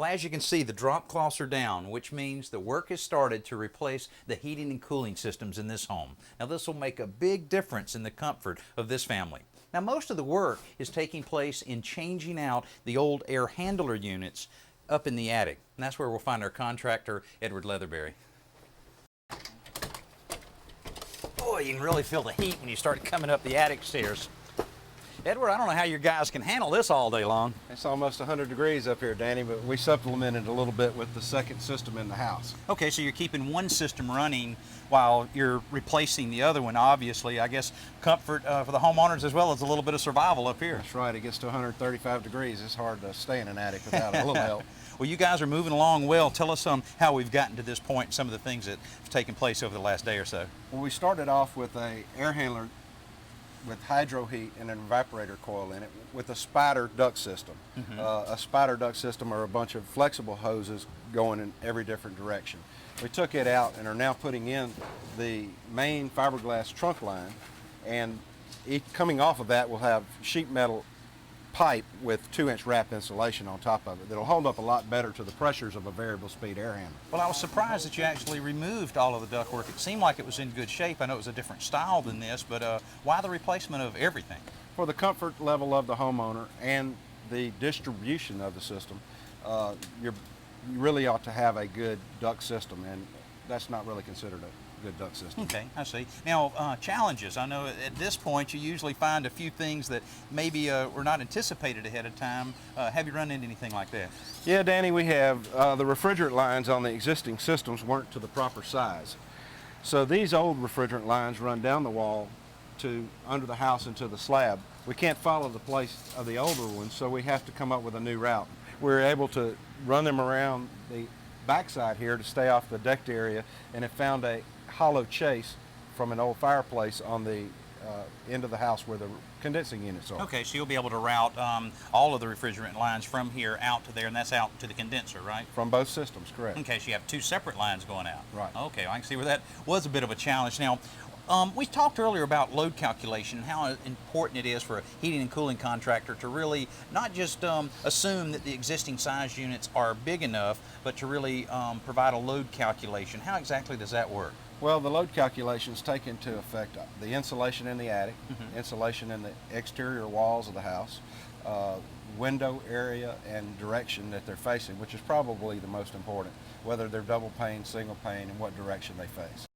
Well, as you can see, the drop cloths are down, which means the work has started to replace the heating and cooling systems in this home. Now, this will make a big difference in the comfort of this family. Now, most of the work is taking place in changing out the old air handler units up in the attic. And that's where we'll find our contractor, Edward Leatherberry. Boy, you can really feel the heat when you start coming up the attic stairs. Edward, I don't know how your guys can handle this all day long. It's almost 100 degrees up here, Danny, but we supplemented a little bit with the second system in the house. Okay, so you're keeping one system running while you're replacing the other one, obviously. I guess comfort for the homeowners as well as a little bit of survival up here. That's right. It gets to 135 degrees. It's hard to stay in an attic without a little help. Well, you guys are moving along well. Tell us how we've gotten to this point and some of the things that have taken place over the last day or so. Well, we started off with a air handler with hydro heat and an evaporator coil in it with a spider duct system. A spider duct system are a bunch of flexible hoses going in every different direction. We took it out and are now putting in the main fiberglass trunk line, and coming off of that we'll have sheet metal pipe with 2-inch wrap insulation on top of it that'll hold up a lot better to the pressures of a variable speed air handler. Well, I was surprised that you actually removed all of the ductwork. It seemed like it was in good shape. I know it was a different style than this, but why the replacement of everything? For the comfort level of the homeowner and the distribution of the system, you really ought to have a good duct system, and that's not really considered a good duct system. Okay, I see. Now, challenges. I know at this point you usually find a few things that maybe were not anticipated ahead of time. Have you run into anything like that? Yeah, Danny, we have the refrigerant lines on the existing systems weren't to the proper size. So these old refrigerant lines run down the wall to under the house into the slab. We can't follow the place of the older ones, so we have to come up with a new route. We're able to run them around the backside here to stay off the decked area, and have found a hollow chase from an old fireplace on the end of the house where the condensing units are. Okay, so you'll be able to route all of the refrigerant lines from here out to there, and that's out to the condenser, right? From both systems, correct. Okay, so you have two separate lines going out. Right. Okay, well, I can see where that was a bit of a challenge. Now, we talked earlier about load calculation and how important it is for a heating and cooling contractor to really not just assume that the existing size units are big enough, but to really provide a load calculation. How exactly does that work? Well, the load calculations take into effect the insulation in the attic, insulation in the exterior walls of the house, window area and direction that they're facing, which is probably the most important, whether they're double pane, single pane, and what direction they face.